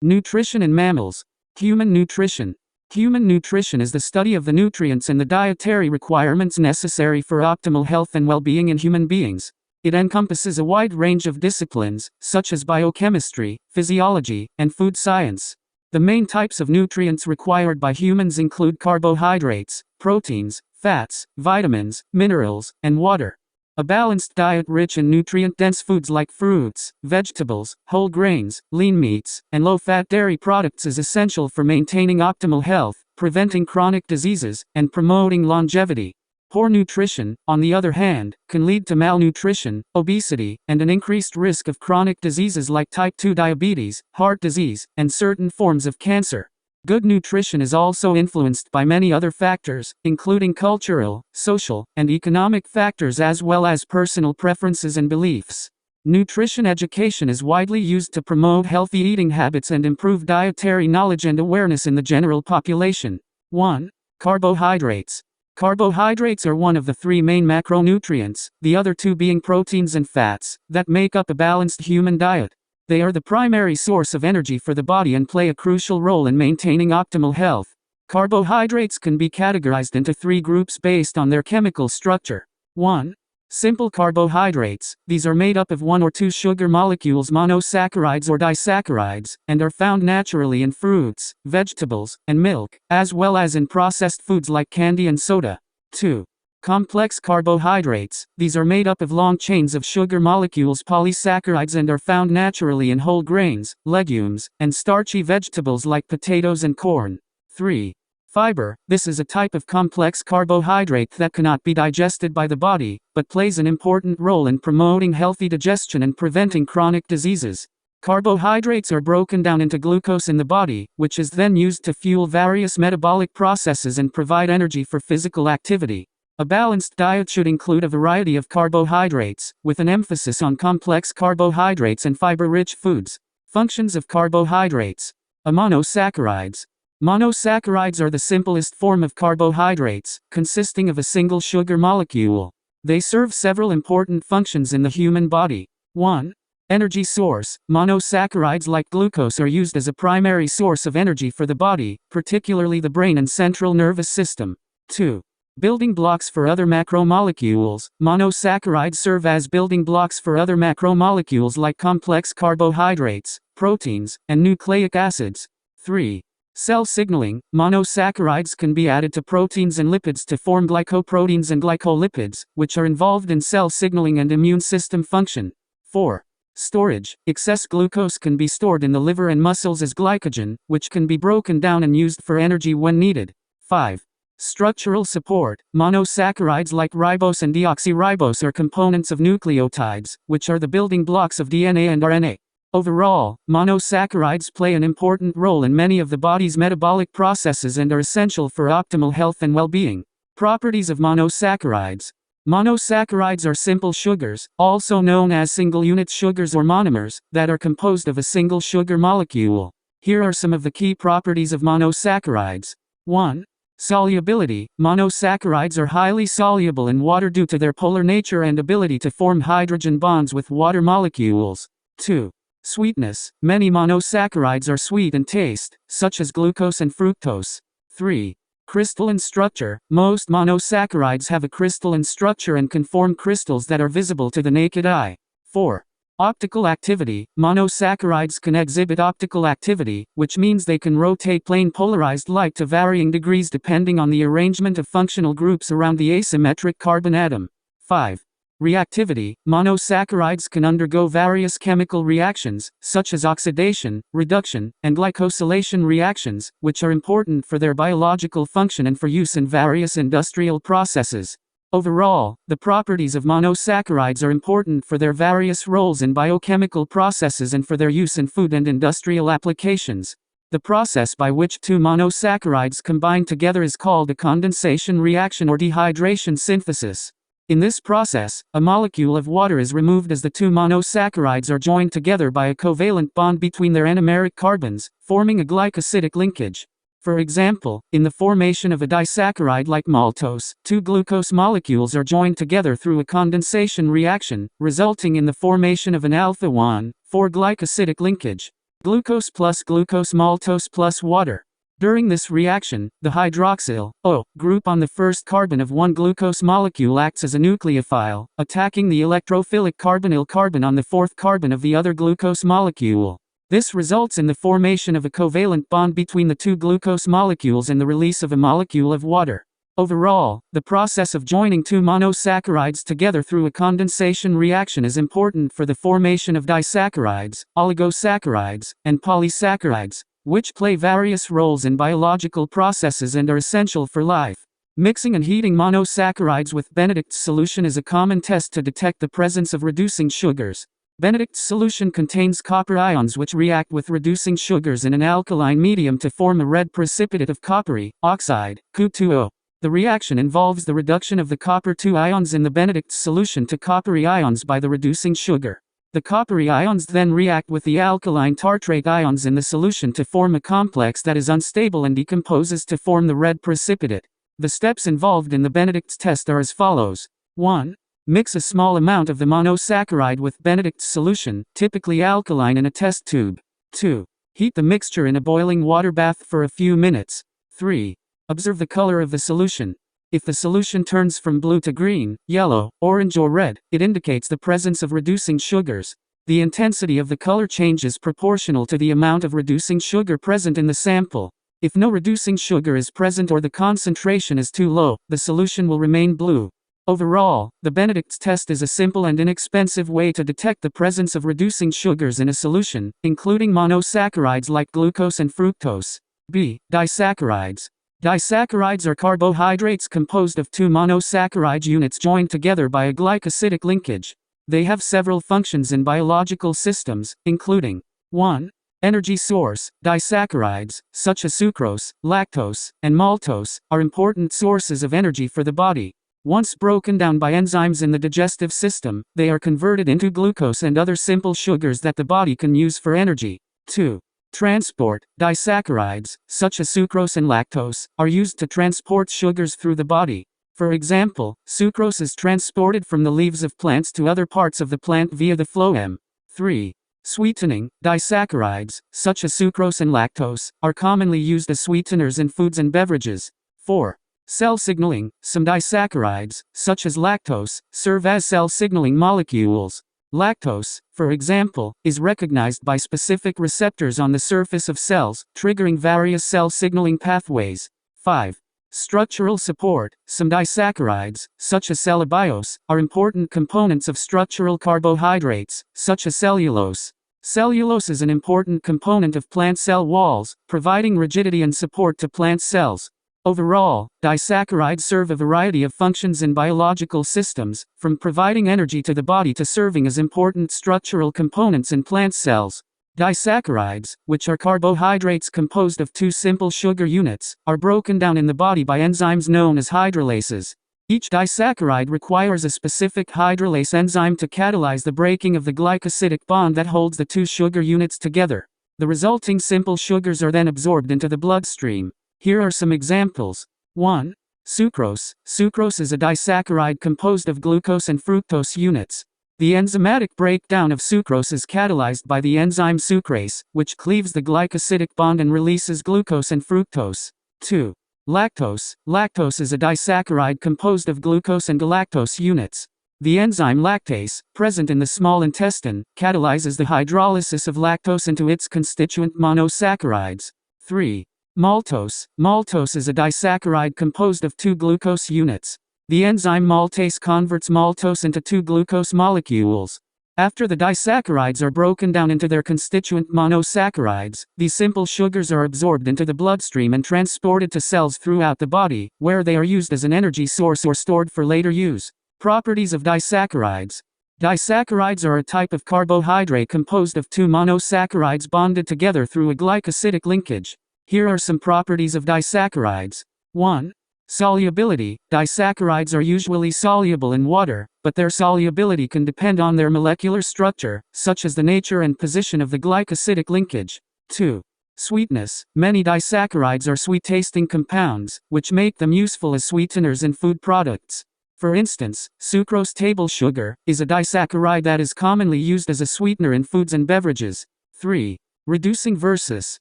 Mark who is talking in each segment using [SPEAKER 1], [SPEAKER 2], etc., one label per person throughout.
[SPEAKER 1] Nutrition in mammals. Human nutrition. Human nutrition is the study of the nutrients and the dietary requirements necessary for optimal health and well-being in human beings. It encompasses a wide range of disciplines, such as biochemistry, physiology, and food science. The main types of nutrients required by humans include carbohydrates, proteins, fats, vitamins, minerals, and water. A balanced diet rich in nutrient-dense foods like fruits, vegetables, whole grains, lean meats, and low-fat dairy products is essential for maintaining optimal health, preventing chronic diseases, and promoting longevity. Poor nutrition, on the other hand, can lead to malnutrition, obesity, and an increased risk of chronic diseases like type 2 diabetes, heart disease, and certain forms of cancer. Good nutrition is also influenced by many other factors, including cultural, social, and economic factors as well as personal preferences and beliefs. Nutrition education is widely used to promote healthy eating habits and improve dietary knowledge and awareness in the general population. 1. Carbohydrates. Carbohydrates are one of the three main macronutrients, the other two being proteins and fats, that make up a balanced human diet. They are the primary source of energy for the body and play a crucial role in maintaining optimal health. Carbohydrates can be categorized into three groups based on their chemical structure. 1. Simple carbohydrates. These are made up of one or two sugar molecules, monosaccharides or disaccharides, and are found naturally in fruits, vegetables, and milk, as well as in processed foods like candy and soda. 2. Complex carbohydrates. These are made up of long chains of sugar molecules, polysaccharides, and are found naturally in whole grains, legumes, and starchy vegetables like potatoes and corn. 3. Fiber. This is a type of complex carbohydrate that cannot be digested by the body, but plays an important role in promoting healthy digestion and preventing chronic diseases. Carbohydrates are broken down into glucose in the body, which is then used to fuel various metabolic processes and provide energy for physical activity. A balanced diet should include a variety of carbohydrates, with an emphasis on complex carbohydrates and fiber-rich foods. Functions of carbohydrates. Monosaccharides. Monosaccharides are the simplest form of carbohydrates, consisting of a single sugar molecule. They serve several important functions in the human body. 1. Energy source. Monosaccharides like glucose are used as a primary source of energy for the body, particularly the brain and central nervous system. 2. Building blocks for other macromolecules. Monosaccharides serve as building blocks for other macromolecules like complex carbohydrates, proteins, and nucleic acids. 3. Cell signaling. Monosaccharides can be added to proteins and lipids to form glycoproteins and glycolipids, which are involved in cell signaling and immune system function. 4. Storage. Excess glucose can be stored in the liver and muscles as glycogen, which can be broken down and used for energy when needed. 5. Structural support. Monosaccharides like ribose and deoxyribose are components of nucleotides, which are the building blocks of DNA and RNA. Overall, monosaccharides play an important role in many of the body's metabolic processes and are essential for optimal health and well-being. Properties of monosaccharides. Monosaccharides are simple sugars, also known as single-unit sugars or monomers, that are composed of a single sugar molecule. Here are some of the key properties of monosaccharides. 1. Solubility. Monosaccharides are highly soluble in water due to their polar nature and ability to form hydrogen bonds with water molecules. 2. Sweetness. Many monosaccharides are sweet in taste, such as glucose and fructose. 3. Crystalline structure. Most monosaccharides have a crystalline structure and can form crystals that are visible to the naked eye. 4. Optical activity. Monosaccharides can exhibit optical activity, which means they can rotate plane polarized light to varying degrees depending on the arrangement of functional groups around the asymmetric carbon atom. 5. Reactivity. Monosaccharides can undergo various chemical reactions, such as oxidation, reduction, and glycosylation reactions, which are important for their biological function and for use in various industrial processes. Overall, the properties of monosaccharides are important for their various roles in biochemical processes and for their use in food and industrial applications. The process by which two monosaccharides combine together is called a condensation reaction or dehydration synthesis. In this process, a molecule of water is removed as the two monosaccharides are joined together by a covalent bond between their anomeric carbons, forming a glycosidic linkage. For example, in the formation of a disaccharide like maltose, two glucose molecules are joined together through a condensation reaction, resulting in the formation of an alpha-1,4 glycosidic linkage. Glucose plus glucose maltose plus water. During this reaction, the hydroxyl O group on the first carbon of one glucose molecule acts as a nucleophile, attacking the electrophilic carbonyl carbon on the fourth carbon of the other glucose molecule. This results in the formation of a covalent bond between the two glucose molecules and the release of a molecule of water. Overall, the process of joining two monosaccharides together through a condensation reaction is important for the formation of disaccharides, oligosaccharides, and polysaccharides, which play various roles in biological processes and are essential for life. Mixing and heating monosaccharides with Benedict's solution is a common test to detect the presence of reducing sugars. Benedict's solution contains copper ions which react with reducing sugars in an alkaline medium to form a red precipitate of coppery oxide, Cu2O. The reaction involves the reduction of the copper 2 ions in the Benedict's solution to coppery ions by the reducing sugar. The coppery ions then react with the alkaline tartrate ions in the solution to form a complex that is unstable and decomposes to form the red precipitate. The steps involved in the Benedict's test are as follows. 1. Mix a small amount of the monosaccharide with Benedict's solution, typically alkaline, in a test tube. 2. Heat the mixture in a boiling water bath for a few minutes. 3. Observe the color of the solution. If the solution turns from blue to green, yellow, orange or red, it indicates the presence of reducing sugars. The intensity of the color change is proportional to the amount of reducing sugar present in the sample. If no reducing sugar is present or the concentration is too low, the solution will remain blue. Overall, the Benedict's test is a simple and inexpensive way to detect the presence of reducing sugars in a solution, including monosaccharides like glucose and fructose. B. Disaccharides. Disaccharides are carbohydrates composed of two monosaccharide units joined together by a glycosidic linkage. They have several functions in biological systems, including 1. Energy source. Disaccharides, such as sucrose, lactose, and maltose, are important sources of energy for the body. Once broken down by enzymes in the digestive system, they are converted into glucose and other simple sugars that the body can use for energy. 2. Transport. Disaccharides, such as sucrose and lactose, are used to transport sugars through the body. For example, sucrose is transported from the leaves of plants to other parts of the plant via the phloem. 3. Sweetening. Disaccharides, such as sucrose and lactose, are commonly used as sweeteners in foods and beverages. 4. Cell signaling. Some disaccharides, such as lactose, serve as cell signaling molecules. Lactose, for example, is recognized by specific receptors on the surface of cells, triggering various cell signaling pathways. 5. Structural support. Some disaccharides, such as cellobiose, are important components of structural carbohydrates, such as cellulose. Cellulose is an important component of plant cell walls, providing rigidity and support to plant cells. Overall, disaccharides serve a variety of functions in biological systems, from providing energy to the body to serving as important structural components in plant cells. Disaccharides, which are carbohydrates composed of two simple sugar units, are broken down in the body by enzymes known as hydrolases. Each disaccharide requires a specific hydrolase enzyme to catalyze the breaking of the glycosidic bond that holds the two sugar units together. The resulting simple sugars are then absorbed into the bloodstream. Here are some examples. 1. Sucrose. Sucrose is a disaccharide composed of glucose and fructose units. The enzymatic breakdown of sucrose is catalyzed by the enzyme sucrase, which cleaves the glycosidic bond and releases glucose and fructose. 2. Lactose. Lactose is a disaccharide composed of glucose and galactose units. The enzyme lactase, present in the small intestine, catalyzes the hydrolysis of lactose into its constituent monosaccharides. 3. Maltose. Maltose is a disaccharide composed of two glucose units. The enzyme maltase converts maltose into two glucose molecules. After the disaccharides are broken down into their constituent monosaccharides, these simple sugars are absorbed into the bloodstream and transported to cells throughout the body, where they are used as an energy source or stored for later use. Properties of disaccharides. Disaccharides are a type of carbohydrate composed of two monosaccharides bonded together through a glycosidic linkage. Here are some properties of disaccharides. 1. Solubility. Disaccharides are usually soluble in water, but their solubility can depend on their molecular structure, such as the nature and position of the glycosidic linkage. 2. Sweetness. Many disaccharides are sweet-tasting compounds, which make them useful as sweeteners in food products. For instance, sucrose table sugar is a disaccharide that is commonly used as a sweetener in foods and beverages. 3. Reducing versus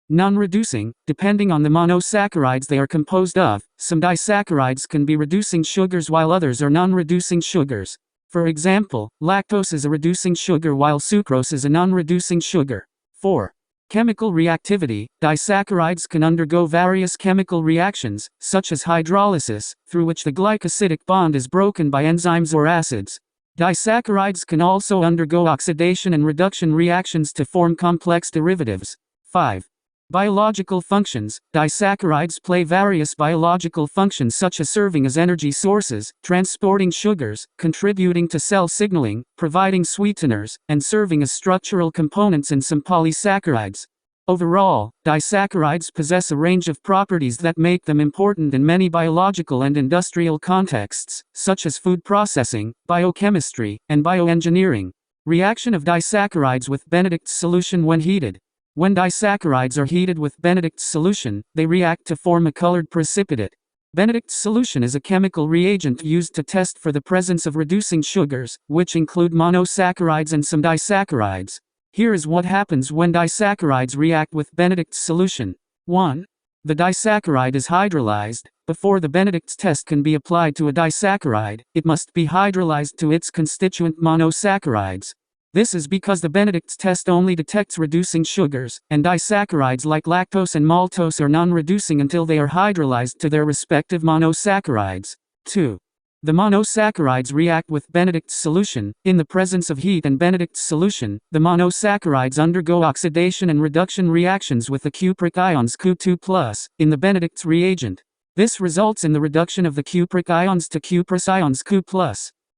[SPEAKER 1] non-reducing, depending on the monosaccharides they are composed of. Some disaccharides can be reducing sugars while others are non-reducing sugars. For example, lactose is a reducing sugar while sucrose is a non-reducing sugar. 4. Chemical reactivity. Disaccharides can undergo various chemical reactions, such as hydrolysis, through which the glycosidic bond is broken by enzymes or acids. Disaccharides can also undergo oxidation and reduction reactions to form complex derivatives. 5. Biological functions. Disaccharides play various biological functions such as serving as energy sources, transporting sugars, contributing to cell signaling, providing sweeteners, and serving as structural components in some polysaccharides. Overall, disaccharides possess a range of properties that make them important in many biological and industrial contexts, such as food processing, biochemistry, and bioengineering. Reaction of disaccharides with Benedict's solution when heated. When disaccharides are heated with Benedict's solution, they react to form a colored precipitate. Benedict's solution is a chemical reagent used to test for the presence of reducing sugars, which include monosaccharides and some disaccharides. Here is what happens when disaccharides react with Benedict's solution. 1. The disaccharide is hydrolyzed. Before the Benedict's test can be applied to a disaccharide, it must be hydrolyzed to its constituent monosaccharides. This is because the Benedict's test only detects reducing sugars, and disaccharides like lactose and maltose are non-reducing until they are hydrolyzed to their respective monosaccharides. 2. The monosaccharides react with Benedict's solution. In the presence of heat and Benedict's solution, the monosaccharides undergo oxidation and reduction reactions with the cupric ions Cu2+, in the Benedict's reagent. This results in the reduction of the cupric ions to cuprous ions Cu+.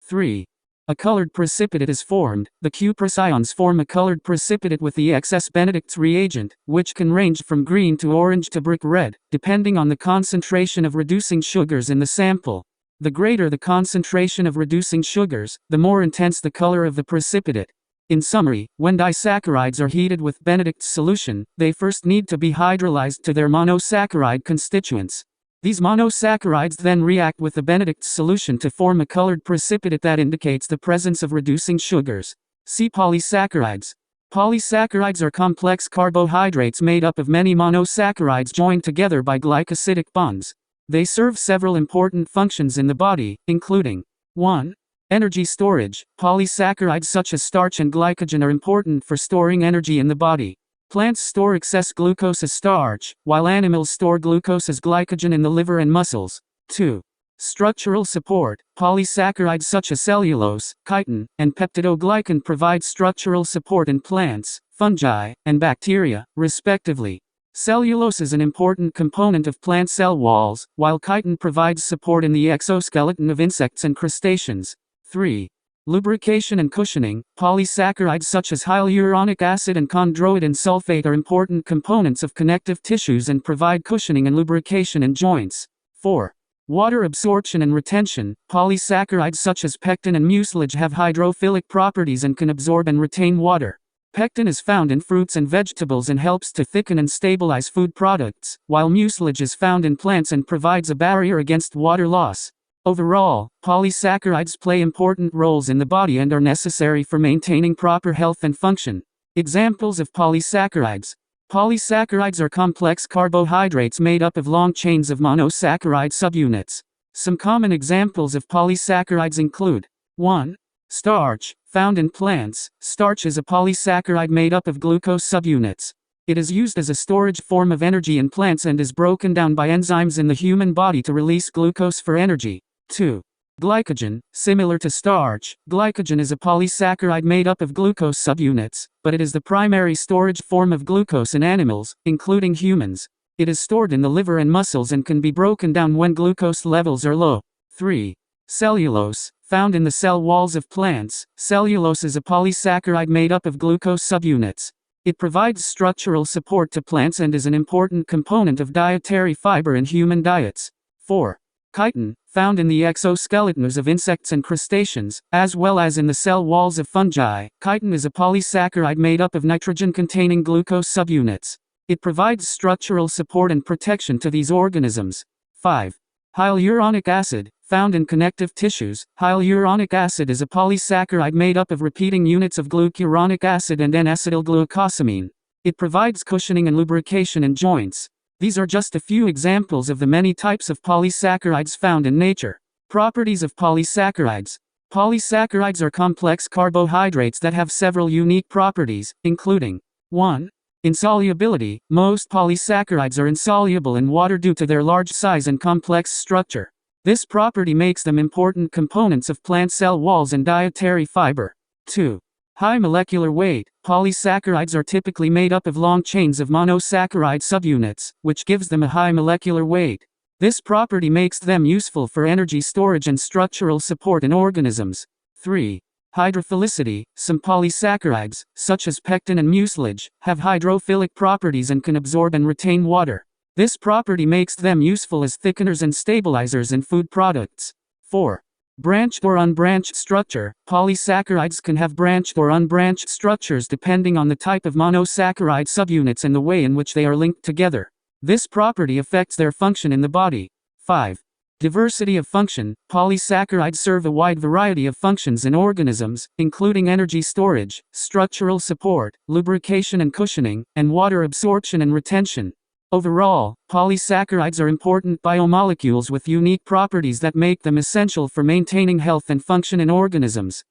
[SPEAKER 1] 3. A colored precipitate is formed. The cuprous ions form a colored precipitate with the excess Benedict's reagent, which can range from green to orange to brick red, depending on the concentration of reducing sugars in the sample. The greater the concentration of reducing sugars, the more intense the color of the precipitate. In summary, when disaccharides are heated with Benedict's solution, they first need to be hydrolyzed to their monosaccharide constituents. These monosaccharides then react with the Benedict's solution to form a colored precipitate that indicates the presence of reducing sugars. See polysaccharides. Polysaccharides are complex carbohydrates made up of many monosaccharides joined together by glycosidic bonds. They serve several important functions in the body, including 1. Energy storage. Polysaccharides such as starch and glycogen are important for storing energy in the body. Plants store excess glucose as starch, while animals store glucose as glycogen in the liver and muscles. 2. Structural support. Polysaccharides such as cellulose, chitin, and peptidoglycan provide structural support in plants, fungi, and bacteria, respectively. Cellulose is an important component of plant cell walls, while chitin provides support in the exoskeleton of insects and crustaceans. 3. Lubrication and cushioning. Polysaccharides such as hyaluronic acid and chondroitin sulfate are important components of connective tissues and provide cushioning and lubrication in joints. 4. Water absorption and retention. Polysaccharides such as pectin and mucilage have hydrophilic properties and can absorb and retain water. Pectin is found in fruits and vegetables and helps to thicken and stabilize food products, while mucilage is found in plants and provides a barrier against water loss. Overall, polysaccharides play important roles in the body and are necessary for maintaining proper health and function. Examples of polysaccharides. Polysaccharides are complex carbohydrates made up of long chains of monosaccharide subunits. Some common examples of polysaccharides include 1. Starch. Found in plants, starch is a polysaccharide made up of glucose subunits. It is used as a storage form of energy in plants and is broken down by enzymes in the human body to release glucose for energy. 2. Glycogen. Similar to starch, glycogen is a polysaccharide made up of glucose subunits, but it is the primary storage form of glucose in animals, including humans. It is stored in the liver and muscles and can be broken down when glucose levels are low. 3. Cellulose. Found in the cell walls of plants, cellulose is a polysaccharide made up of glucose subunits. It provides structural support to plants and is an important component of dietary fiber in human diets. 4. Chitin. Found in the exoskeletons of insects and crustaceans, as well as in the cell walls of fungi, chitin is a polysaccharide made up of nitrogen-containing glucose subunits. It provides structural support and protection to these organisms. 5. Hyaluronic acid. Found in connective tissues, hyaluronic acid is a polysaccharide made up of repeating units of glucuronic acid and N-acetylglucosamine. It provides cushioning and lubrication in joints. These are just a few examples of the many types of polysaccharides found in nature. Properties of polysaccharides. Polysaccharides are complex carbohydrates that have several unique properties, including 1. Insolubility. Most polysaccharides are insoluble in water due to their large size and complex structure. This property makes them important components of plant cell walls and dietary fiber. 2. High molecular weight. Polysaccharides are typically made up of long chains of monosaccharide subunits, which gives them a high molecular weight. This property makes them useful for energy storage and structural support in organisms. 3. Hydrophilicity. Some polysaccharides, such as pectin and mucilage, have hydrophilic properties and can absorb and retain water. This property makes them useful as thickeners and stabilizers in food products. 4. Branched or unbranched structure. Polysaccharides can have branched or unbranched structures depending on the type of monosaccharide subunits and the way in which they are linked together. This property affects their function in the body. 5. Diversity of function. Polysaccharides serve a wide variety of functions in organisms, including energy storage, structural support, lubrication and cushioning, and water absorption and retention. Overall, polysaccharides are important biomolecules with unique properties that make them essential for maintaining health and function in organisms.